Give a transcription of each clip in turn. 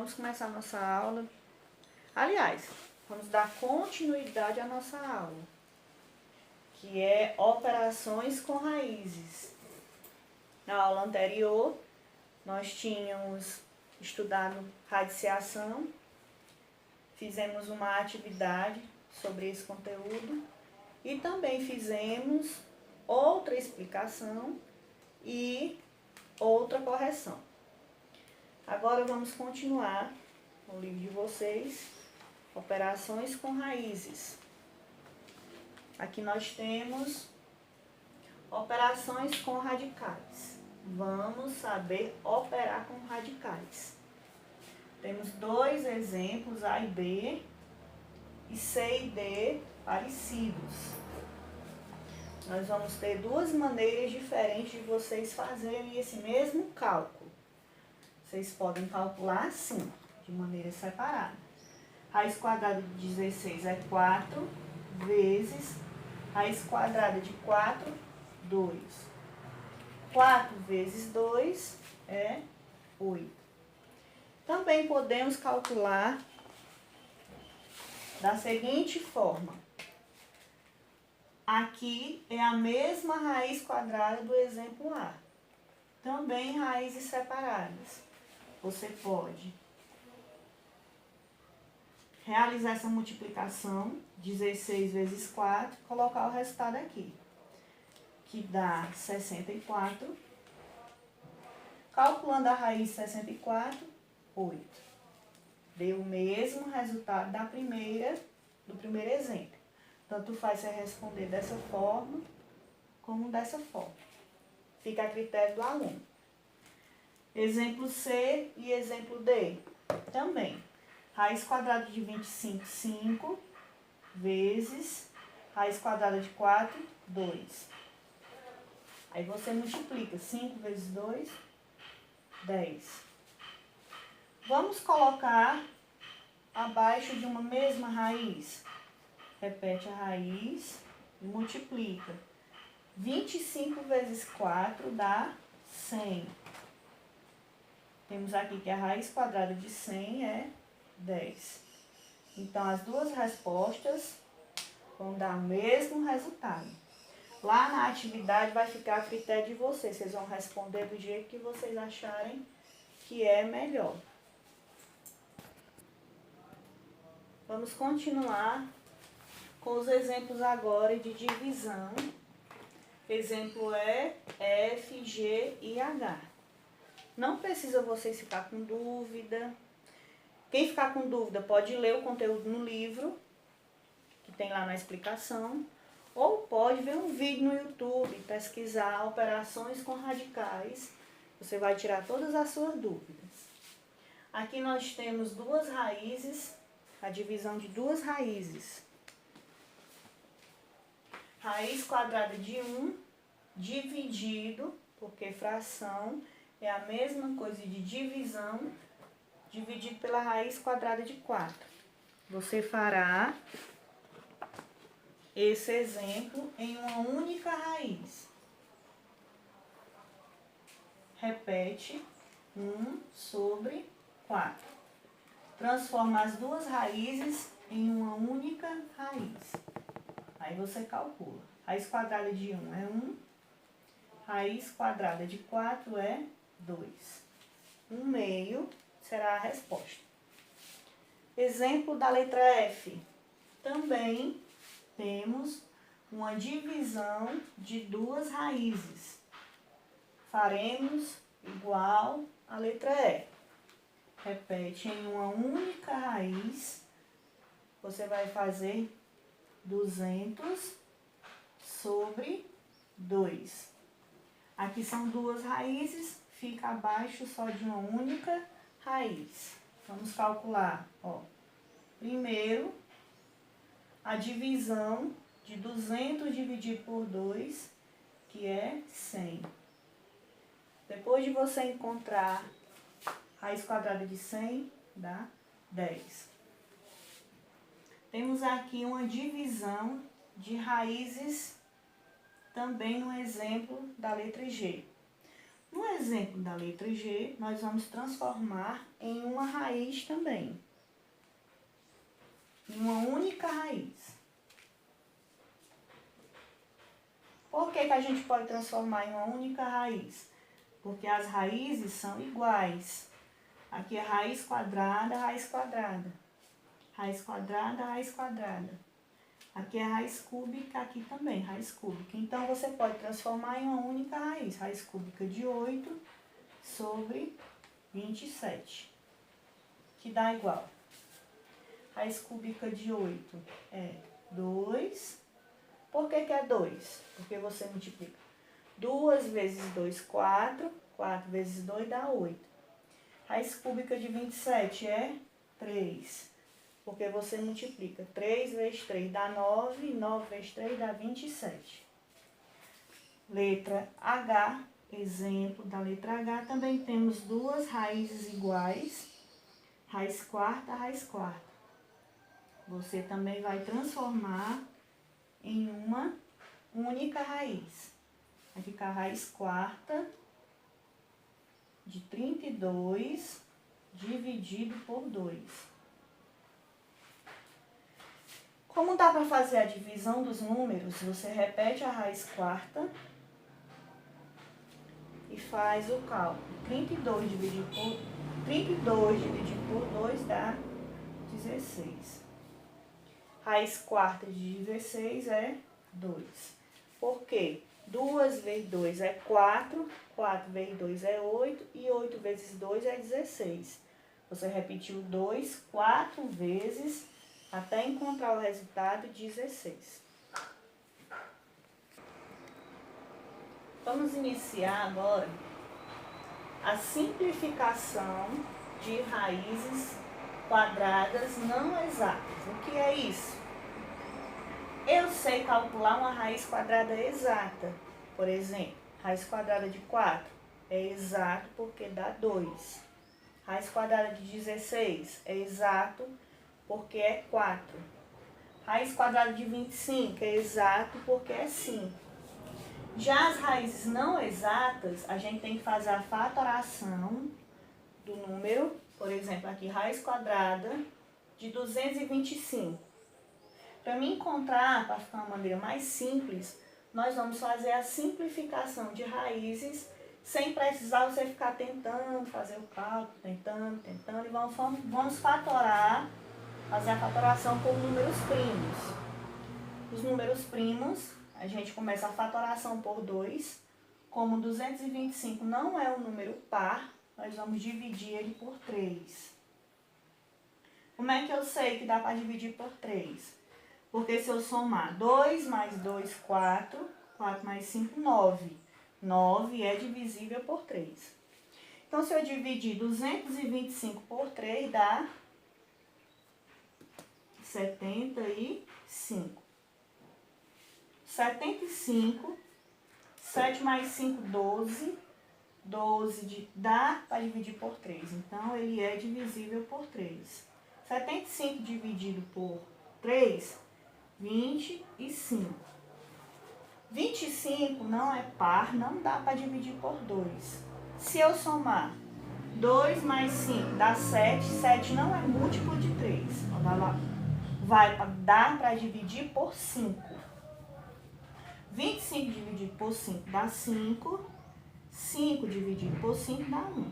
vamos começar a nossa aula. Aliás, vamos dar continuidade à nossa aula, que é operações com raízes. Na aula anterior, nós tínhamos estudado radiciação, fizemos uma atividade sobre esse conteúdo e também fizemos outra explicação e outra correção. Agora vamos continuar no livro de vocês, operações com raízes. Aqui nós temos operações com radicais. Vamos saber operar com radicais. Temos dois exemplos, A e B, e C e D parecidos. Nós vamos ter duas maneiras diferentes de vocês fazerem esse mesmo cálculo. Vocês podem calcular assim, de maneira separada. Raiz quadrada de 16 é 4 vezes raiz quadrada de 4, 2. 4 vezes 2 é 8. Também podemos calcular da seguinte forma. Aqui é a mesma raiz quadrada do exemplo A. Também raízes separadas. Você pode realizar essa multiplicação, 16 vezes 4, colocar o resultado aqui, que dá 64. Calculando a raiz 64, 8. Deu o mesmo resultado do primeiro exemplo. Tanto faz você responder dessa forma, como dessa forma. Fica a critério do aluno. Exemplo C e exemplo D. Também. Raiz quadrada de 25, 5, vezes raiz quadrada de 4, 2. Aí você multiplica. 5 vezes 2, 10. Vamos colocar abaixo de uma mesma raiz. Repete a raiz e multiplica. 25 vezes 4 dá 100. Temos aqui que a raiz quadrada de 100 é 10. Então, as duas respostas vão dar o mesmo resultado. Lá na atividade vai ficar a critério de vocês. Vocês vão responder do jeito que vocês acharem que é melhor. Vamos continuar com os exemplos agora de divisão. Exemplo é F, G e H. Não precisa vocês ficar com dúvida. Quem ficar com dúvida pode ler o conteúdo no livro, que tem lá na explicação, ou pode ver um vídeo no YouTube, pesquisar operações com radicais. Você vai tirar todas as suas dúvidas. Aqui nós temos duas raízes, a divisão de duas raízes. Raiz quadrada de 1 dividido, porque fração é a mesma coisa de divisão, dividido pela raiz quadrada de 4. Você fará esse exemplo em uma única raiz. Repete 1 sobre 4. Transforma as duas raízes em uma única raiz. Aí você calcula. Raiz quadrada de 1 é 1. Raiz quadrada de 4 é 2. 1/2 será a resposta. Exemplo da letra F. Também temos uma divisão de duas raízes. Faremos igual à letra E. Repete em uma única raiz. Você vai fazer 200 sobre 2. Aqui são duas raízes, fica abaixo só de uma única raiz. Vamos calcular, ó. Primeiro, a divisão de 200 dividido por 2, que é 100. Depois de você encontrar raiz quadrada de 100, dá 10. Temos aqui uma divisão de raízes também no exemplo da letra G. No exemplo da letra G, nós vamos transformar em uma raiz também. Em uma única raiz. Por que a gente pode transformar em uma única raiz? Porque as raízes são iguais. Aqui é raiz quadrada, raiz quadrada. Raiz quadrada, raiz quadrada. Aqui é raiz cúbica, aqui também, raiz cúbica. Então, você pode transformar em uma única raiz. Raiz cúbica de 8 sobre 27, que dá igual. Raiz cúbica de 8 é 2. Por que é 2? Porque você multiplica 2 vezes 2, 4. 4 vezes 2 dá 8. Raiz cúbica de 27 é 3. Porque você multiplica 3 vezes 3 dá 9. 9 vezes 3 dá 27. Letra H, exemplo da letra H, também temos duas raízes iguais. Raiz quarta, raiz quarta. Você também vai transformar em uma única raiz. Vai ficar raiz quarta de 32 dividido por 2. Como dá para fazer a divisão dos números, você repete a raiz quarta e faz o cálculo. 32 dividido por 2 dá 16. Raiz quarta de 16 é 2. Por quê? 2 vezes 2 é 4, 4 vezes 2 é 8 e 8 vezes 2 é 16. Você repetiu 2 4 vezes até encontrar o resultado 16. Vamos iniciar agora a simplificação de raízes quadradas não exatas. O que é isso? Eu sei calcular uma raiz quadrada exata. Por exemplo, raiz quadrada de 4 é exato porque dá 2. Raiz quadrada de 16 é exato porque é 4. Raiz quadrada de 25 é exato porque é 5. Já as raízes não exatas, a gente tem que fazer a fatoração do número. Por exemplo, aqui, raiz quadrada de 225. Para me encontrar, para ficar uma maneira mais simples, nós vamos fazer a simplificação de raízes sem precisar você ficar tentando fazer o cálculo, tentando, e vamos fatorar, fazer a fatoração por números primos. Os números primos, a gente começa a fatoração por 2. Como 225 não é um número par, nós vamos dividir ele por 3. Como é que eu sei que dá para dividir por 3? Porque se eu somar 2 mais 2, 4, 4 mais 5, 9. 9 é divisível por 3. Então, se eu dividir 225 por 3, dá 75. 75, 7 mais 5, 12. 12 dá para dividir por 3. Então, ele é divisível por 3. 75 dividido por 3, 25. 25 não é par, não dá para dividir por 2. Se eu somar 2 mais 5 dá 7. 7 não é múltiplo de 3. Vai dar para dividir por 5. 25 dividido por 5 dá 5. 5 dividido por 5 dá 1.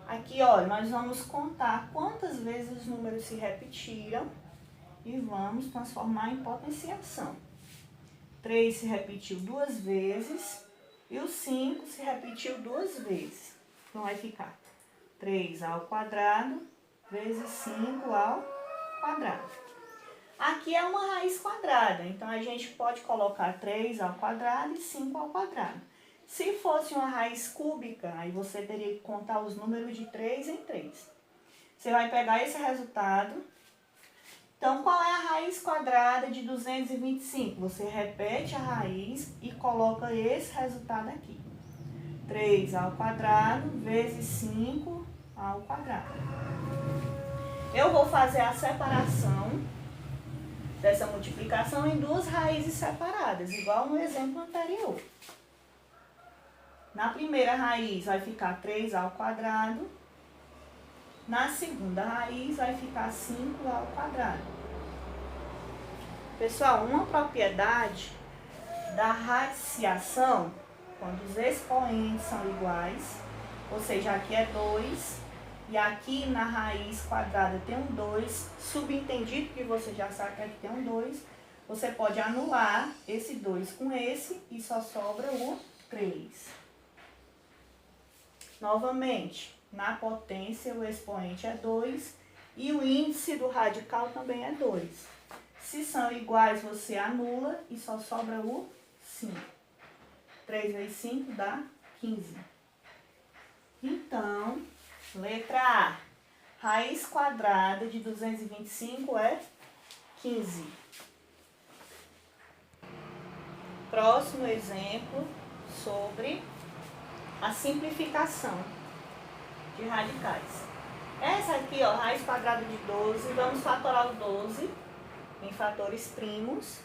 Aqui, olha, nós vamos contar quantas vezes os números se repetiram e vamos transformar em potenciação. 3 se repetiu 2 vezes e o 5 se repetiu 2 vezes. Então, vai ficar 3 ao quadrado vezes 5 ao quadrado. Aqui é uma raiz quadrada, então a gente pode colocar 3 ao quadrado e 5 ao quadrado. Se fosse uma raiz cúbica, aí você teria que contar os números de 3 em 3. Você vai pegar esse resultado. Então, qual é a raiz quadrada de 225? Você repete a raiz e coloca esse resultado aqui. 3 ao quadrado vezes 5 ao quadrado. Eu vou fazer a separação dessa multiplicação em duas raízes separadas, igual no exemplo anterior. Na primeira raiz vai ficar 3 ao quadrado. Na segunda raiz vai ficar 5 ao quadrado. Pessoal, uma propriedade da radiciação, quando os expoentes são iguais, ou seja, aqui é 2, e aqui na raiz quadrada tem um 2, subentendido que você já sabe que aqui tem um 2, você pode anular esse 2 com esse e só sobra o 3. Novamente, na potência o expoente é 2 e o índice do radical também é 2. Se são iguais, você anula e só sobra o 5. 3 vezes 5 dá 15. Então, letra A. Raiz quadrada de 225 é 15. Próximo exemplo sobre a simplificação de radicais. Essa aqui, ó, raiz quadrada de 12, vamos fatorar o 12 em fatores primos.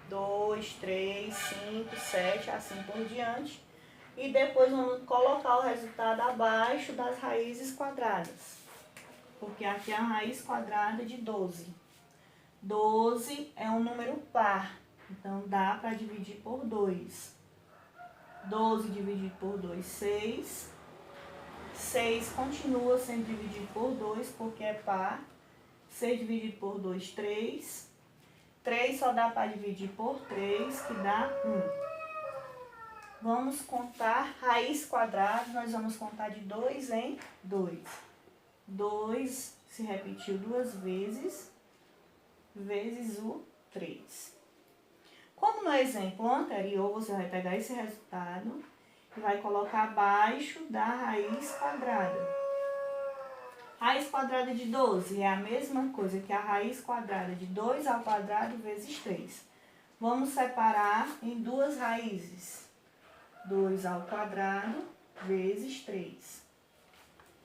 2, 3, 5, 7, assim por diante. E depois vamos colocar o resultado abaixo das raízes quadradas. Porque aqui é a raiz quadrada de 12. 12 é um número par, então dá para dividir por 2. 12 dividido por 2, 6. 6 continua sendo dividido por 2, porque é par. 6 dividido por 2, 3. 3 só dá para dividir por 3, que dá 1. Vamos contar raiz quadrada, nós vamos contar de 2 em 2. 2 se repetiu 2 vezes, vezes o 3. Como no exemplo anterior, você vai pegar esse resultado e vai colocar abaixo da raiz quadrada. Raiz quadrada de 12 é a mesma coisa que a raiz quadrada de 2 ao quadrado vezes 3. Vamos separar em duas raízes. 2 ao quadrado vezes 3.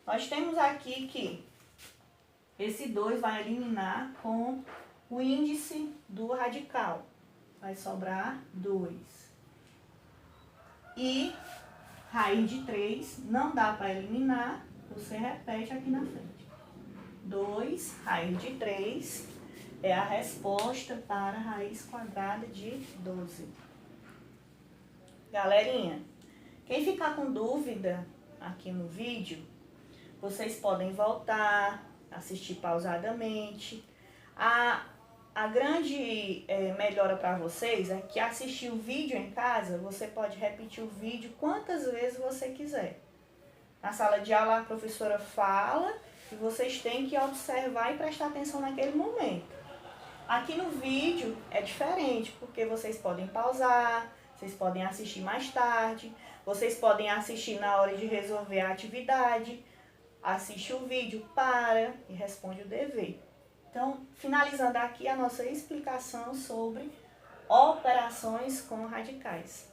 Nós temos aqui que esse 2 vai eliminar com o índice do radical. Vai sobrar 2. E raiz de 3 não dá para eliminar, você repete aqui na frente. 2, raiz de 3, é a resposta para a raiz quadrada de 12. Galerinha, quem ficar com dúvida aqui no vídeo, vocês podem voltar, assistir pausadamente. A grande melhora para vocês é que assistir o vídeo em casa, você pode repetir o vídeo quantas vezes você quiser. Na sala de aula a professora fala e vocês têm que observar e prestar atenção naquele momento. Aqui no vídeo é diferente, porque vocês podem pausar, vocês podem assistir mais tarde, vocês podem assistir na hora de resolver a atividade, assiste o vídeo, para e responde o dever. Então, finalizando aqui a nossa explicação sobre operações com radicais.